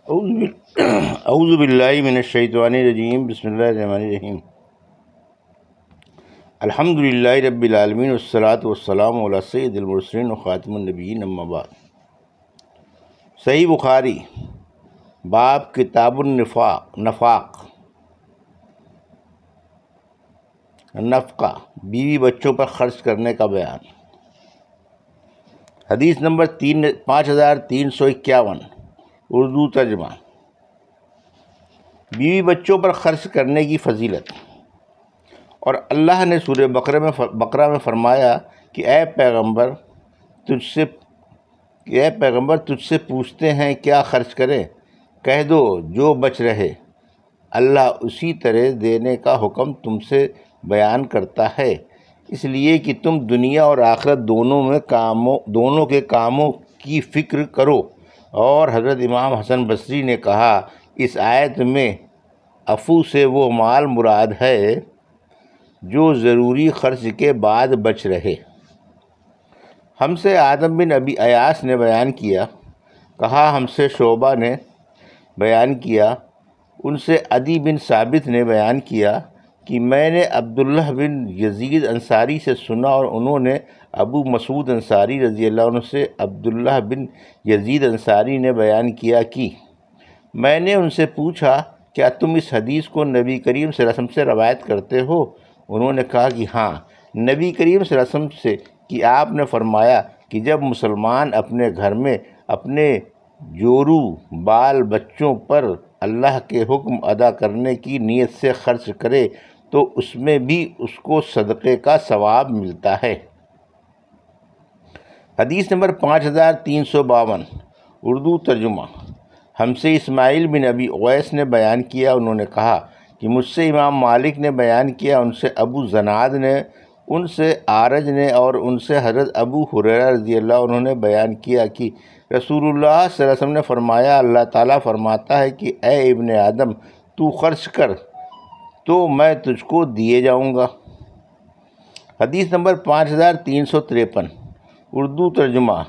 اعوذ باللہ من الشیطان الرجیم، بسم اللہ الرحمن الرحیم۔ الحمد للہ رب العالمین، والصلاۃ والسلام علی سید المرسلین وخاتم النبیین، اما بعد۔ صحیح بخاری، باب کتاب نفاق، نفقہ، بیوی بچوں پر خرچ کرنے کا بیان۔ حدیث نمبر 5351، اردو ترجمہ۔ بیوی بچوں پر خرچ کرنے کی فضیلت۔ اور اللہ نے سورہ بقرہ میں فرمایا کہ اے پیغمبر تجھ سے پوچھتے ہیں کیا خرچ کریں، کہہ دو جو بچ رہے، اللہ اسی طرح دینے کا حکم تم سے بیان کرتا ہے، اس لیے کہ تم دنیا اور آخرت دونوں کے کاموں کی فکر کرو۔ اور حضرت امام حسن بصری نے کہا، اس آیت میں عفو سے وہ مال مراد ہے جو ضروری خرچ کے بعد بچ رہے۔ ہم سے آدم بن ابی ایاس نے بیان کیا، کہا ہم سے شعبہ نے بیان کیا، ان سے عدی بن ثابت نے بیان کیا کہ میں نے عبداللہ بن یزید انصاری سے سنا، اور انہوں نے ابو مسعود انصاری رضی اللہ عنہ سے عبداللہ بن یزید انصاری نے بیان کیا کہ میں نے ان سے پوچھا کیا تم اس حدیث کو نبی کریم صلی اللہ علیہ وسلم سے روایت کرتے ہو؟ انہوں نے کہا کہ ہاں، نبی کریم صلی اللہ علیہ وسلم سے کہ آپ نے فرمایا کہ جب مسلمان اپنے گھر میں اپنے جورو بال بچوں پر اللہ کے حکم ادا کرنے کی نیت سے خرچ کرے تو اس میں بھی اس کو صدقے کا ثواب ملتا ہے۔ حدیث نمبر 5352، اردو ترجمہ۔ ہم سے اسماعیل بن ابی اویس نے بیان کیا، انہوں نے کہا کہ مجھ سے امام مالک نے بیان کیا، ان سے ابو زناد نے، ان سے آرج نے، اور ان سے حضرت ابو ہریرہ رضی اللہ عنہ نے بیان کیا کہ رسول اللہ صلی اللہ علیہ وسلم نے فرمایا، اللہ تعالیٰ فرماتا ہے کہ اے ابن آدم، تو خرچ کر تو میں تجھ کو دیے جاؤں گا۔ حدیث نمبر 5353، اردو ترجمہ۔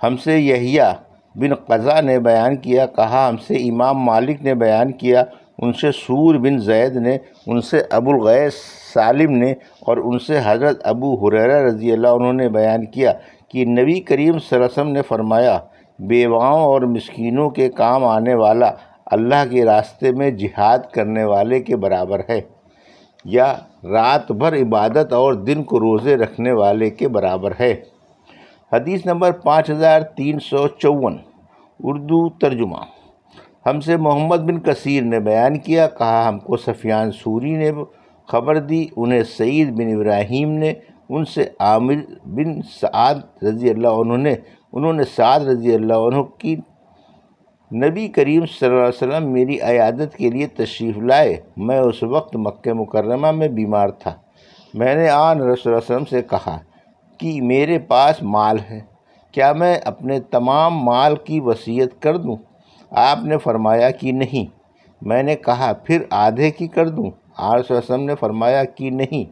ہم سے یحییٰ بن قزہ نے بیان کیا، کہا ہم سے امام مالک نے بیان کیا، ان سے سور بن زید نے، ان سے ابو الغیث سالم نے، اور ان سے حضرت ابو ہریرہ رضی اللہ عنہ نے بیان کیا کہ نبی کریم صلی اللہ علیہ وسلم نے فرمایا، بیواؤں اور مسکینوں کے کام آنے والا اللہ کے راستے میں جہاد کرنے والے کے برابر ہے، یا رات بھر عبادت اور دن کو روزے رکھنے والے کے برابر ہے۔ حدیث نمبر 5354، اردو ترجمہ۔ ہم سے محمد بن کثیر نے بیان کیا، کہا ہم کو سفیان ثوری نے خبر دی، انہیں سعید بن ابراہیم نے، ان سے عامر بن سعد رضی اللہ عنہ نے، انہوں نے سعد رضی اللہ عنہ کی نبی کریم صلی اللہ علیہ وسلم میری عیادت کے لیے تشریف لائے، میں اس وقت مکہ مکرمہ میں بیمار تھا، میں نے آن رسول اللہ صلی اللہ علیہ وسلم سے کہا کہ میرے پاس مال ہے، کیا میں اپنے تمام مال کی وصیت کر دوں؟ آپ نے فرمایا کہ نہیں۔ میں نے کہا پھر آدھے کی کر دوں؟ آپ صلی اللہ علیہ وسلم نے فرمایا کہ نہیں۔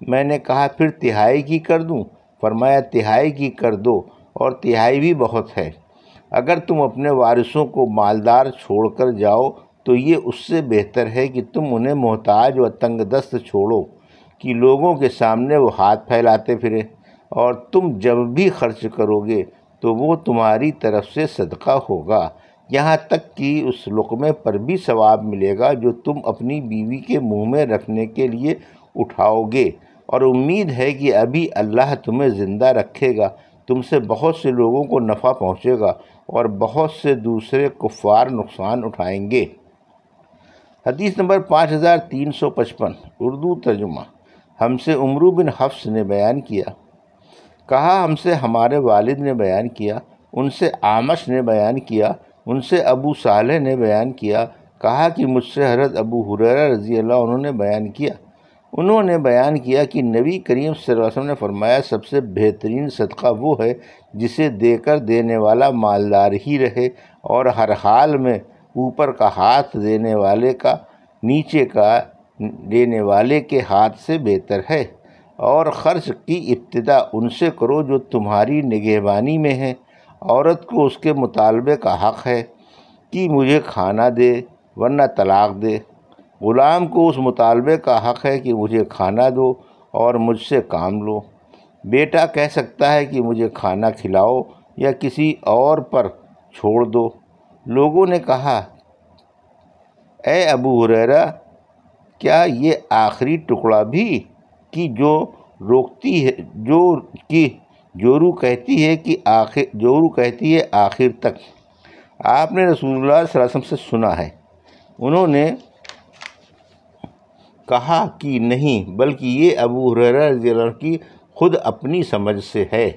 میں نے کہا پھر تہائی کی کر دوں؟ فرمایا تہائی کی کر دو، اور تہائی بھی بہت ہے۔ اگر تم اپنے وارثوں کو مالدار چھوڑ کر جاؤ تو یہ اس سے بہتر ہے کہ تم انہیں محتاج و تنگ دست چھوڑو کہ لوگوں کے سامنے وہ ہاتھ پھیلاتے پھریں، اور تم جب بھی خرچ کرو گے تو وہ تمہاری طرف سے صدقہ ہوگا، یہاں تک کہ اس لقمے پر بھی ثواب ملے گا جو تم اپنی بیوی کے منہ میں رکھنے کے لیے اٹھاؤ گے، اور امید ہے کہ ابھی اللہ تمہیں زندہ رکھے گا، تم سے بہت سے لوگوں کو نفع پہنچے گا اور بہت سے دوسرے کفار نقصان اٹھائیں گے۔ حدیث نمبر 5355، اردو ترجمہ۔ ہم سے عمرو بن حفص نے بیان کیا، کہا ہم سے ہمارے والد نے بیان کیا، ان سے اعمش نے بیان کیا، ان سے ابو صالح نے بیان کیا، کہا کہ مجھ سے حضرت ابو ہریرہ رضی اللہ عنہ نے بیان کیا، انہوں نے بیان کیا کہ نبی کریم صلی اللہ علیہ وسلم نے فرمایا، سب سے بہترین صدقہ وہ ہے جسے دے کر دینے والا مالدار ہی رہے، اور ہر حال میں اوپر کا ہاتھ دینے والے کا نیچے کا دینے والے کے ہاتھ سے بہتر ہے، اور خرچ کی ابتدا ان سے کرو جو تمہاری نگہبانی میں ہے، عورت کو اس کے مطالبے کا حق ہے کہ مجھے کھانا دے ورنہ طلاق دے۔ غلام کو اس مطالبے کا حق ہے کہ مجھے کھانا دو اور مجھ سے کام لو۔ بیٹا کہہ سکتا ہے کہ مجھے کھانا کھلاؤ یا کسی اور پر چھوڑ دو۔ لوگوں نے کہا، اے ابو ہریرہ، کیا یہ آخری ٹکڑا بھی کہ جورو کہتی ہے آخر تک؟ آپ نے رسول اللہ صلی اللہ علیہ وسلم سے سنا ہے۔ انہوں نے کہا کہ نہیں، بلکہ یہ ابو ہریرہ رضی اللہ عنہ کی خود اپنی سمجھ سے ہے۔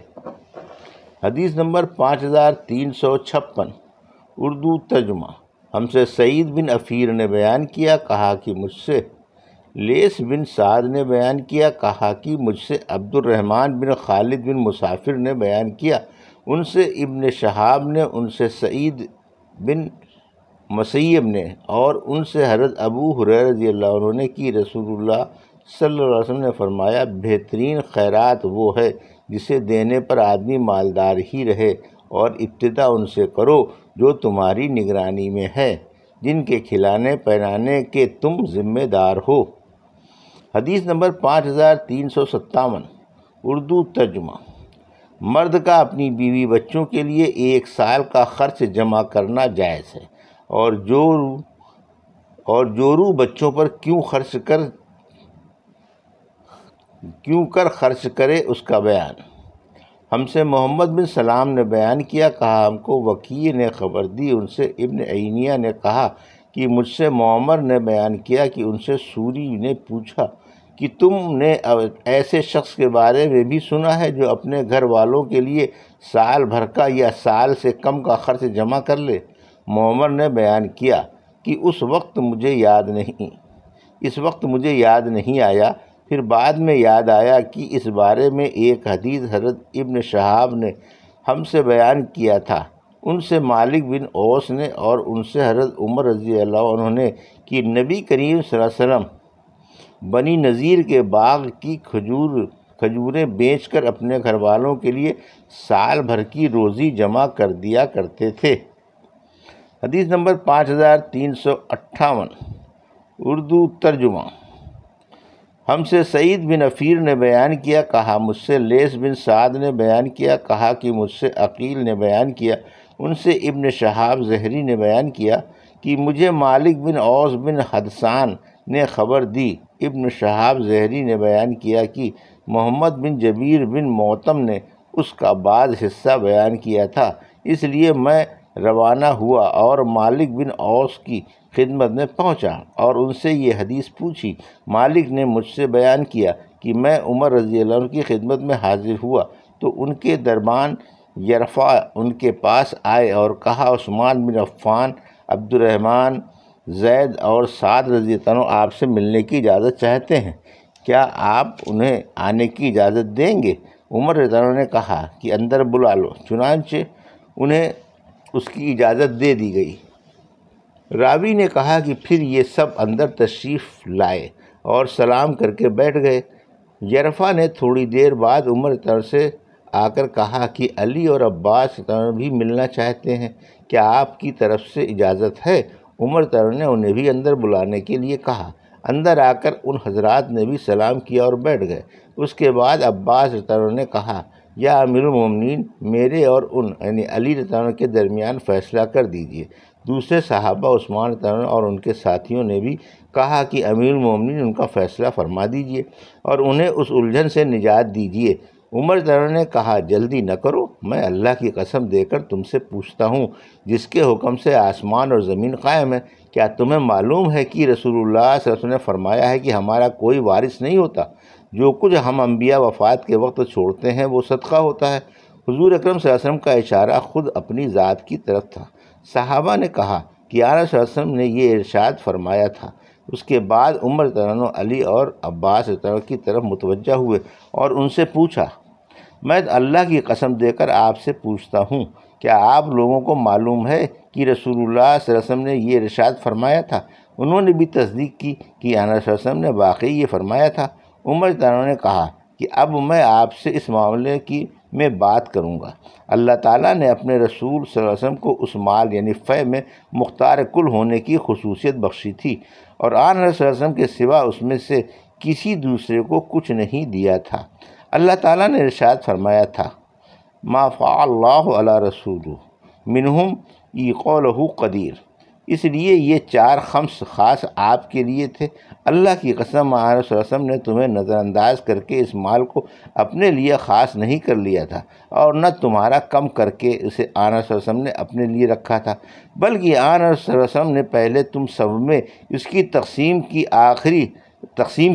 حدیث نمبر 5356، اردو ترجمہ۔ ہم سے سعید بن عفیر نے بیان کیا، کہا کہ مجھ سے لیث بن سعد نے بیان کیا، کہا کہ مجھ سے عبد الرحمن بن خالد بن مسافر نے بیان کیا، ان سے ابن شہاب نے، ان سے سعید بن مسیب نے، اور ان سے حضرت ابو ہریرہ رضی اللہ عنہ نے کہ رسول اللہ صلی اللہ علیہ وسلم نے فرمایا، بہترین خیرات وہ ہے جسے دینے پر آدمی مالدار ہی رہے، اور ابتدا ان سے کرو جو تمہاری نگرانی میں ہے، جن کے کھلانے پہنانے کے تم ذمہ دار ہو۔ حدیث نمبر 5357، اردو ترجمہ۔ مرد کا اپنی بیوی بچوں کے لیے 1 سال کا خرچ جمع کرنا جائز ہے، اور جورو بچوں پر کیوں کر خرچ کرے، اس کا بیان۔ ہم سے محمد بن سلام نے بیان کیا، کہا ہم کو وکیع نے خبر دی، ان سے ابن عینیہ نے کہا کہ مجھ سے معمر نے بیان کیا کہ ان سے سوری نے پوچھا کہ تم نے ایسے شخص کے بارے میں بھی سنا ہے جو اپنے گھر والوں کے لیے سال بھر کا یا سال سے کم کا خرچ جمع کر لے؟ معمر نے بیان کیا کہ اس وقت مجھے یاد نہیں آیا، پھر بعد میں یاد آیا کہ اس بارے میں ایک حدیث حضرت ابن شہاب نے ہم سے بیان کیا تھا، ان سے مالک بن اوس نے، اور ان سے حضرت عمر رضی اللہ عنہ نے کہ نبی کریم صلی اللہ علیہ وسلم بنی نذیر کے باغ کی کھجوریں بیچ کر اپنے گھر والوں کے لیے سال بھر کی روزی جمع کر دیا کرتے تھے۔ حدیث نمبر 5358، اردو ترجمہ۔ ہم سے سعید بن عفیر نے بیان کیا، کہا مجھ سے لیث بن سعد نے بیان کیا، کہا کہ مجھ سے عقیل نے بیان کیا، ان سے ابن شہاب زہری نے بیان کیا کہ مجھے مالک بن اوس بن حدثان نے خبر دی۔ ابن شہاب زہری نے بیان کیا کہ محمد بن جبیر بن معتم نے اس کا بعض حصہ بیان کیا تھا، اس لیے میں روانہ ہوا اور مالک بن اوس کی خدمت میں پہنچا اور ان سے یہ حدیث پوچھی۔ مالک نے مجھ سے بیان کیا کہ میں عمر رضی اللہ عنہ کی خدمت میں حاضر ہوا تو ان کے دربان یرفع ان کے پاس آئے اور کہا، عثمان بن عفان، عبد الرحمن، زید اور سعد رضی اللہ عنہ آپ سے ملنے کی اجازت چاہتے ہیں، کیا آپ انہیں آنے کی اجازت دیں گے؟ عمر رضی اللہ عنہ نے کہا کہ اندر بلا لو، چنانچہ انہیں اس کی اجازت دے دی گئی۔ راوی نے کہا کہ پھر یہ سب اندر تشریف لائے اور سلام کر کے بیٹھ گئے۔ یرفع نے تھوڑی دیر بعد عمر طرف سے آ کر کہا کہ علی اور عباس بھی ملنا چاہتے ہیں، کیا آپ کی طرف سے اجازت ہے؟ عمر طرف نے انہیں بھی اندر بلانے کے لیے کہا۔ اندر آ کر ان حضرات نے بھی سلام کیا اور بیٹھ گئے۔ اس کے بعد عباس طرف نے کہا، یا امیر المومنین، میرے اور ان یعنی علی رضی اللہ عنہ کے درمیان فیصلہ کر دیجیے۔ دوسرے صحابہ عثمان رضی اللہ عنہ اور ان کے ساتھیوں نے بھی کہا کہ امیر المومنین ان کا فیصلہ فرما دیجیے اور انہیں اس الجھن سے نجات دیجیے۔ عمر رضی اللہ عنہ نے کہا، جلدی نہ کرو، میں اللہ کی قسم دے کر تم سے پوچھتا ہوں جس کے حکم سے آسمان اور زمین قائم ہے، کیا تمہیں معلوم ہے کہ رسول اللہ صلی اللہ علیہ وسلم نے فرمایا ہے کہ ہمارا کوئی وارث نہیں ہوتا، جو کچھ ہم انبیاء وفات کے وقت چھوڑتے ہیں وہ صدقہ ہوتا ہے؟ حضور اکرم صلی اللہ علیہ وسلم کا اشارہ خود اپنی ذات کی طرف تھا۔ صحابہ نے کہا کہ آنس صلی اللہ علیہ وسلم نے یہ ارشاد فرمایا تھا۔ اس کے بعد عمر رضی اللہ عنہ علی اور عباس رضی اللہ عنہ کی طرف متوجہ ہوئے اور ان سے پوچھا، میں اللہ کی قسم دے کر آپ سے پوچھتا ہوں، کیا آپ لوگوں کو معلوم ہے کہ رسول اللہ صلی اللہ علیہ وسلم نے یہ ارشاد فرمایا تھا؟ انہوں نے بھی تصدیق کی کہ آنس صلی اللہ علیہ وسلم نے واقعی یہ فرمایا تھا۔ عمر رضی اللہ عنہ نے کہا کہ اب میں آپ سے اس معاملے کی میں بات کروں گا۔ اللہ تعالیٰ نے اپنے رسول صلی اللہ علیہ وسلم کو اس مال یعنی فے میں مختار کل ہونے کی خصوصیت بخشی تھی، اور آن صلی اللہ علیہ وسلم کے سوا اس میں سے کسی دوسرے کو کچھ نہیں دیا تھا۔ اللہ تعالیٰ نے ارشاد فرمایا تھا، ما فعل اللہ علی رسولہ منہم قولہ قدیر۔ اس لیے یہ 4 خمس خاص آپ کے لیے تھے۔ اللہ کی قسم آن صلی اللہ علیہ وسلم نے تمہیں نظر انداز کر کے اس مال کو اپنے لیے خاص نہیں کر لیا تھا، اور نہ تمہارا کم کر کے اسے آن صلی اللہ علیہ وسلم نے اپنے لیے رکھا تھا، بلکہ آن صلی اللہ علیہ وسلم نے پہلے تم سب میں اس کی تقسیم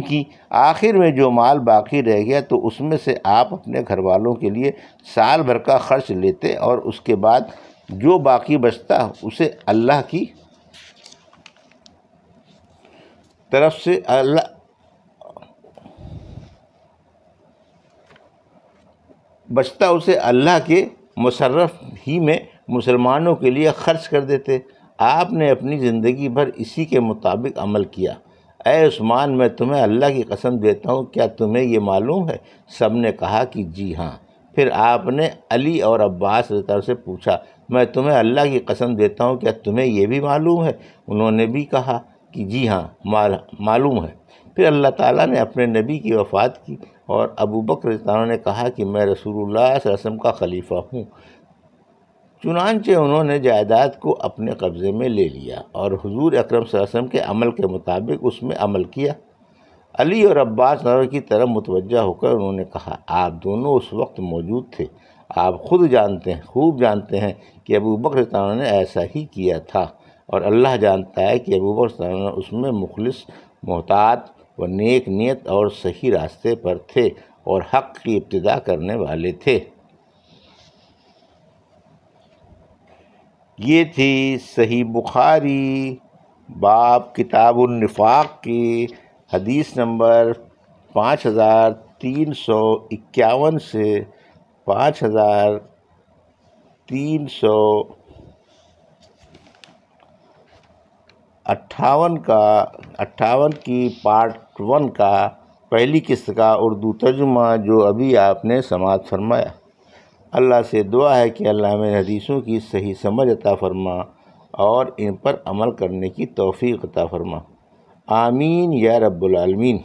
کی، آخر میں جو مال باقی رہ گیا تو اس میں سے آپ اپنے گھر والوں کے لیے سال بھر کا خرچ لیتے، اور اس کے بعد جو باقی بچتا اسے اللہ کی طرف سے اللہ کے مصرف ہی میں مسلمانوں کے لیے خرچ کر دیتے۔ آپ نے اپنی زندگی بھر اسی کے مطابق عمل کیا۔ اے عثمان، میں تمہیں اللہ کی قسم دیتا ہوں، کیا تمہیں یہ معلوم ہے؟ سب نے کہا کہ جی ہاں۔ پھر آپ نے علی اور عباس رضی اللہ عنہ سے پوچھا، میں تمہیں اللہ کی قسم دیتا ہوں، کیا تمہیں یہ بھی معلوم ہے؟ انہوں نے بھی کہا کہ جی ہاں معلوم ہے۔ پھر اللہ تعالیٰ نے اپنے نبی کی وفات کی، اور ابو بکر رضی اللہ عنہ نے کہا کہ میں رسول اللہ صلی اللہ علیہ وسلم کا خلیفہ ہوں۔ چنانچہ انہوں نے جائیداد کو اپنے قبضے میں لے لیا اور حضور اکرم صلی اللہ علیہ وسلم کے عمل کے مطابق اس میں عمل کیا۔ علی اور عباس نظر کی طرف متوجہ ہو کر انہوں نے کہا، آپ دونوں اس وقت موجود تھے، آپ خوب جانتے ہیں کہ ابو بکر رضی اللہ عنہ نے ایسا ہی کیا تھا، اور اللہ جانتا ہے کہ ابو بکر رضی اللہ عنہ اس میں مخلص، محتاط و نیک نیت اور صحیح راستے پر تھے اور حق کی ابتدا کرنے والے تھے۔ یہ تھی صحیح بخاری باب کتاب النفاق کی حدیث نمبر 5351 سے 5358 کی پارٹ 1 کا پہلی قسط کا اردو ترجمہ جو ابھی آپ نے سماعت فرمایا۔ اللہ سے دعا ہے کہ اللہ ہمیں حدیثوں کی صحیح سمجھ عطا فرما اور ان پر عمل کرنے کی توفیق عطا فرما۔ آمین یا رب العالمین۔